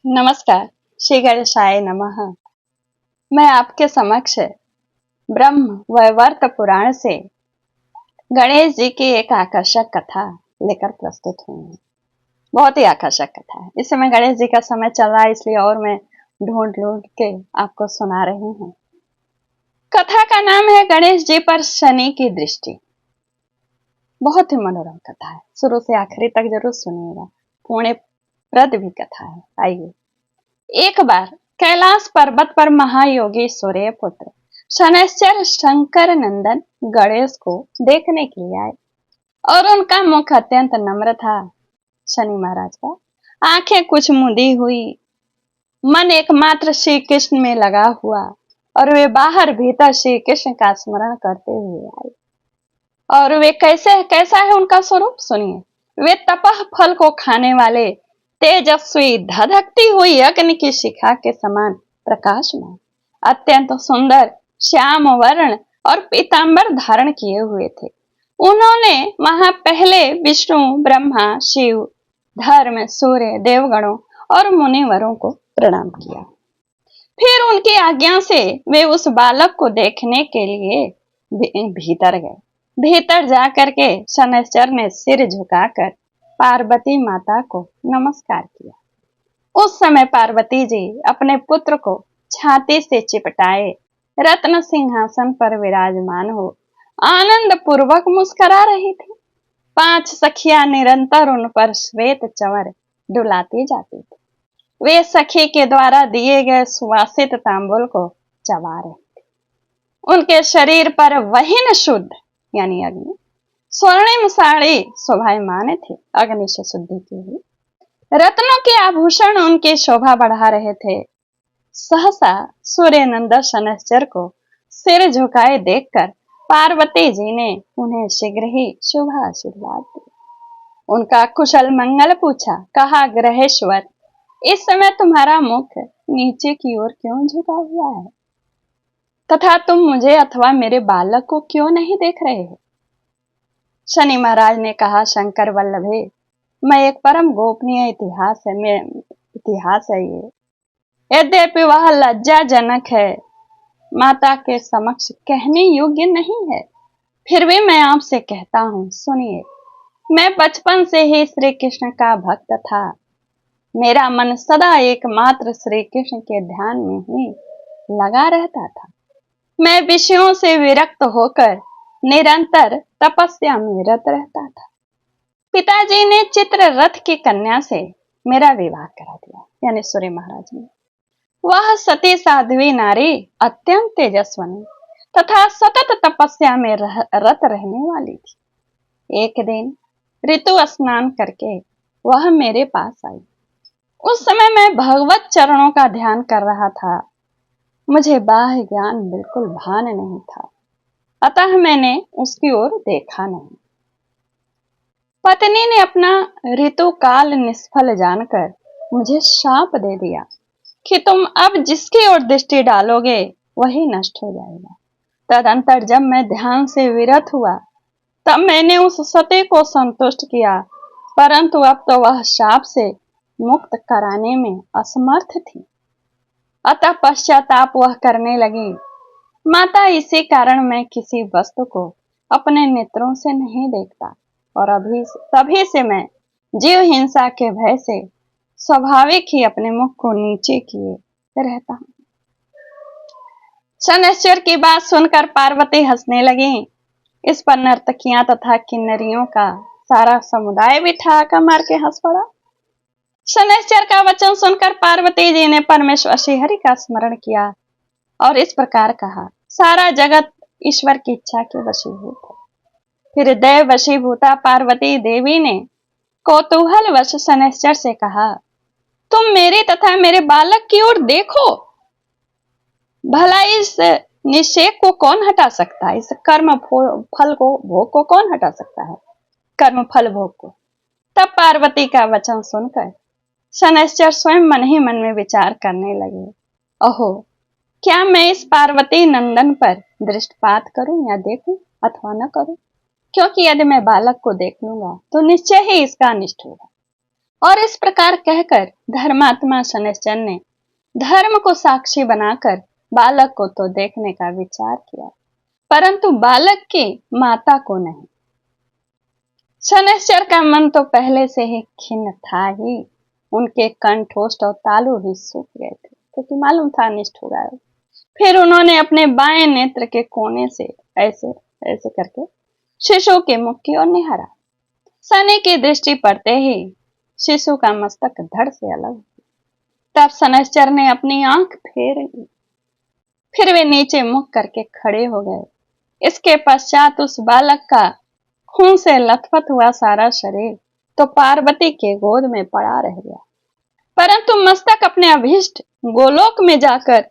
नमस्कार। श्री गणेशाय नमः। मैं आपके समक्ष ब्रह्म वैवर्त पुराण से गणेश जी की एक आकर्षक कथा लेकर प्रस्तुत हुई हूँ। बहुत ही आकर्षक कथा है। इस समय गणेश जी का समय चल रहा है, इसलिए और मैं ढूंढ ढूंढ के आपको सुना रही हूँ। कथा का नाम है गणेश जी पर शनि की दृष्टि। बहुत ही मनोरम कथा है, शुरू से आखिरी तक जरूर सुनिएगा। पुण्य प्रद भी कथा है। आइए। एक बार कैलाश पर्वत पर महायोगी सूर्य पुत्र शनैश्चर शंकर नंदन गणेश को देखने के लिए आए और उनका मुख अत्यंत नम्र था। शनि महाराज का आंखें कुछ मुदी हुई, मन एकमात्र श्री कृष्ण में लगा हुआ और वे बाहर भीतर श्री कृष्ण का स्मरण करते हुए आए। और वे कैसा है उनका स्वरूप सुनिए। वे तपह फल को खाने वाले तेजस्वी धधकती हुई अग्नि की शिखा के समान प्रकाशमान, अत्यंत सुंदर श्याम वर्ण और पीतांबर धारण किए हुए थे। उन्होंने वहां पहले विष्णु, ब्रह्मा, शिव, धर्म, सूर्य, देवगणों और मुनिवरों को प्रणाम किया। फिर उनकी आज्ञा से वे उस बालक को देखने के लिए भीतर गए। भीतर जाकर के शनैश्चर ने सिर झुकाकर पार्वती माता को नमस्कार किया। उस समय पार्वती जी अपने पुत्र को छाती से चिपटाए रत्न सिंहासन पर विराजमान हो आनंद पूर्वक मुस्कुरा रही थी। 5 सखियां निरंतर उन पर श्वेत चंवर डुलाती जाती थी। वे सखी के द्वारा दिए गए सुवासित तांबुल को चबा रहे थे। उनके शरीर पर वहीन शुद्ध यानी अग्नि स्वर्णिम साड़ी शोभायमान थे। अग्नि से शुद्धि की हुई रत्नों के आभूषण उनकी शोभा बढ़ा रहे थे। सहसा सूर्य नंदन शनैश्चर को सिर झुकाए देखकर पार्वती जी ने उन्हें शीघ्र ही शुभ आशीर्वाद दिया। उनका कुशल मंगल पूछा। कहा, ग्रहेश्वर, इस समय तुम्हारा मुख नीचे की ओर क्यों झुका हुआ है तथा तुम मुझे अथवा मेरे बालक को क्यों नहीं देख रहे हो? शनि महाराज ने कहा, शंकर वल्लभे, मैं एक परम गोपनीय इतिहास है ये। यद्यपि वह लज्जाजनक है, माता के समक्ष कहने योग्य नहीं है, फिर भी मैं आपसे कहता हूँ, सुनिए। मैं बचपन से ही श्री कृष्ण का भक्त था। मेरा मन सदा एकमात्र श्री कृष्ण के ध्यान में ही लगा रहता था। मैं विषयों से विरक्त होकर निरंतर तपस्या में रत रहता था। पिताजी ने चित्ररथ की कन्या से मेरा विवाह करा दिया, यानी सूर्य महाराज ने। वह सती साध्वी नारी अत्यंत तेजस्वनी तथा सतत तपस्या में रत रहने वाली थी। एक दिन ऋतु स्नान करके वह मेरे पास आई। उस समय मैं भगवत चरणों का ध्यान कर रहा था। मुझे बाह्य ज्ञान बिल्कुल भान नहीं था, अतः मैंने उसकी ओर देखा नहीं। पत्नी ने अपना ऋतु काल निष्फल जानकर मुझे शाप दे दिया कि तुम अब जिसकी ओर दृष्टि डालोगे वही नष्ट हो जाएगा। तदंतर जब मैं ध्यान से विरत हुआ तब मैंने उस सती को संतुष्ट किया, परंतु अब तो वह शाप से मुक्त कराने में असमर्थ थी। अतः पश्चाताप वह करने लगी। माता, इसी कारण मैं किसी वस्तु को अपने नेत्रों से नहीं देखता और तभी से मैं जीव हिंसा के भय से स्वाभाविक ही अपने मुख को नीचे किए रहता हूं। शनैश्चर की बात सुनकर पार्वती हंसने लगी। इस पर नर्तकियां तथा किन्नरियों का सारा समुदाय भी ठहाका मार के हंस पड़ा। शनैश्चर का वचन सुनकर पार्वती जी ने परमेश्वर श्री हरि का स्मरण किया और इस प्रकार कहा, सारा जगत ईश्वर की इच्छा के वशीभूत है। फिर दैव वशीभूता पार्वती देवी ने कौतूहल वश शनैश्चर से कहा, तुम मेरे तथा मेरे बालक की ओर देखो। भला इस निश्चय को कौन हटा सकता है? इस कर्म फल को, भोग को कौन हटा सकता है? कर्म फल भोग को। तब पार्वती का वचन सुनकर शनैश्चर स्वयं मन ही मन में विचार करने लगे, अहो, क्या मैं इस पार्वती नंदन पर दृष्टिपात करूं या देखूं अथवा न करूं? क्योंकि यदि मैं बालक को देख लूंगा तो निश्चय ही इसका अनिष्ट होगा। और इस प्रकार कहकर धर्मात्मा शनैश्चर ने धर्म को साक्षी बनाकर बालक को तो देखने का विचार किया, परंतु बालक की माता को नहीं। शनैश्चर का मन तो पहले से ही खिन्न था ही। उनके कंठोष्ठ और तालु ही सूख गए थे, क्योंकि मालूम था अनिष्ट होगा। फिर उन्होंने अपने बाएं नेत्र के कोने से ऐसे ऐसे करके शिशु के मुख की ओर निहारा। शनि की दृष्टि पड़ते ही शिशु का मस्तक धड़ से अलग। तब शनैश्चर ने अपनी आंख फेर ली। फिर वे नीचे मुख करके खड़े हो गए। इसके पश्चात उस बालक का खून से लथपथ हुआ सारा शरीर तो पार्वती के गोद में पड़ा रह गया, परंतु मस्तक अपने अभीष्ट गोलोक में जाकर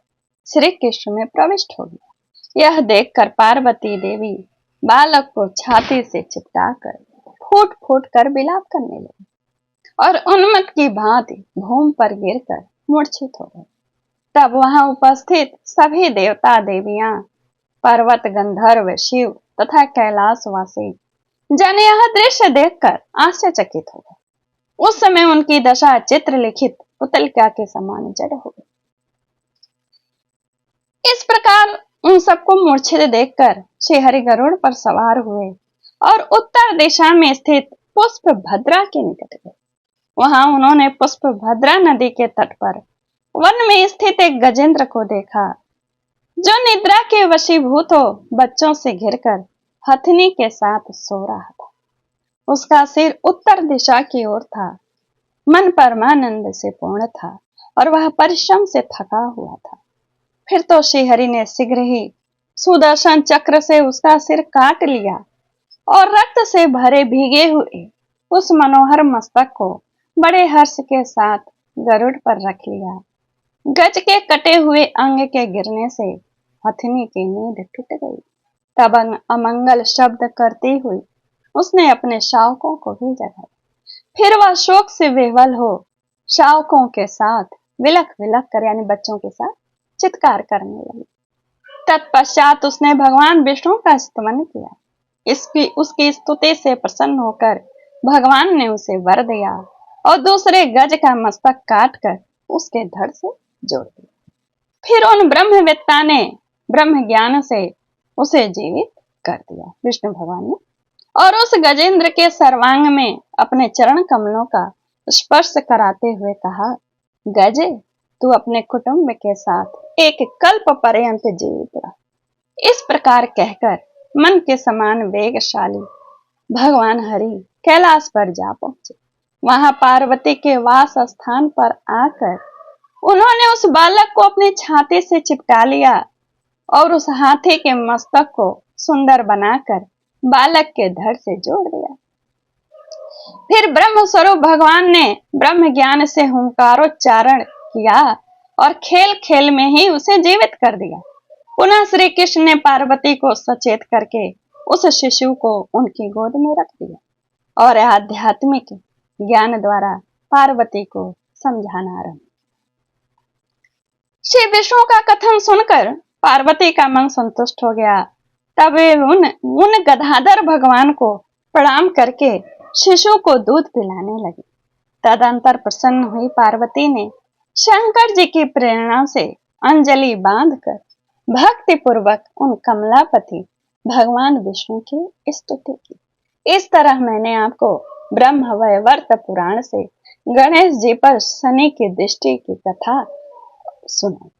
श्री कृष्ण में प्रविष्ट हो गया। यह देखकर पार्वती देवी बालक को छाती से चिपटाकर फूट फूट कर विलाप करने लगी और उन्मत्त की भांति भूमि पर गिरकर मूर्छित हो गए। तब वहां उपस्थित सभी देवता देवियां, पर्वत, गंधर्व, शिव तथा कैलाशवासी जन यह दृश्य देखकर आश्चर्यचकित हो गए। उस समय उनकी दशा चित्रलिखित पुतलिका के समान जड़ हो गई। इस प्रकार उन सबको मूर्छित देखकर श्री हरि गरुड़ पर सवार हुए और उत्तर दिशा में स्थित पुष्प भद्रा के निकट गए। वहां उन्होंने पुष्प भद्रा नदी के तट पर वन में स्थित एक गजेंद्र को देखा, जो निद्रा के वशीभूत हो बच्चों से घिरकर हथनी के साथ सो रहा था। उसका सिर उत्तर दिशा की ओर था, मन परमानंद से पूर्ण था और वह परिश्रम से थका हुआ था। फिर तो श्रीहरि ने शीघ्र ही सुदर्शन चक्र से उसका सिर काट लिया और रक्त से भरे भीगे हुए उस मनोहर मस्तक को बड़े हर्ष के साथ गरुड़ पर रख लिया। गज के कटे हुए अंग के गिरने से हथनी की नींद टूट गई। तब अमंगल शब्द करती हुई उसने अपने शावकों को भी जगाया। फिर वह शोक से विह्वल हो शावकों के साथ विलख विलख कर, यानी बच्चों के साथ चित्कार करने लगी। तत्पश्चात उसने भगवान विष्णु का स्तवन किया। उसकी स्तुति से प्रसन्न होकर भगवान ने उसे वर दिया और दूसरे गज का मस्तक काट कर उसके धड़ से जोड़ दिया। फिर उन ब्रह्मवेत्ता ने ब्रह्म ज्ञान से उसे जीवित कर दिया, विष्णु भगवान ने, और उस गजेंद्र के सर्वांग में अपने चरण कमलों का स्पर्श कराते हुए कहा, गजे, तू अपने कुटुंब के साथ एक कल्प पर्यंत जीवित रह। इस प्रकार कहकर मन के समान वेगशाली भगवान हरि कैलाश पर जा पहुंचे। वहां पार्वती के वास स्थान पर आकर उन्होंने उस बालक को अपनी छाती से चिपटा लिया और उस हाथी के मस्तक को सुंदर बनाकर बालक के धड़ से जोड़ दिया। फिर ब्रह्म स्वरूप भगवान ने ब्रह्म ज्ञान से हुंकारोच्चारण किया और खेल खेल में ही उसे जीवित कर दिया। पुनः श्री कृष्ण ने पार्वती को सचेत करके उस शिशु को उनकी गोद में रख दिया और आध्यात्मिक ज्ञान द्वारा पार्वती को समझाना आरंभ। श्री विष्णु का कथन सुनकर पार्वती का मन संतुष्ट हो गया। तब वे उन गदाधर भगवान को प्रणाम करके शिशु को दूध पिलाने लगी। तदंतर प्रसन्न हुई पार्वती ने शंकर जी की प्रेरणा से अंजलि बांधकर भक्ति पूर्वक उन कमलापति भगवान विष्णु की स्तुति की। इस तरह मैंने आपको ब्रह्म वैवर्त पुराण से गणेश जी पर शनि की दृष्टि की कथा सुनाई,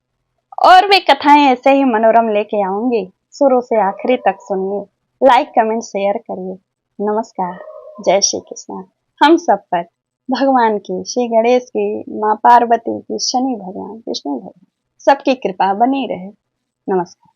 और वे कथाएं ऐसे ही मनोरम लेके आऊंगी। शुरू से आखिरी तक सुनिए, लाइक कमेंट शेयर करिए। नमस्कार, जय श्री कृष्ण। हम सब पर भगवान की, श्री गणेश की, माँ पार्वती की, शनि भगवान, विष्णु भगवान सबकी कृपा बनी रहे। नमस्कार।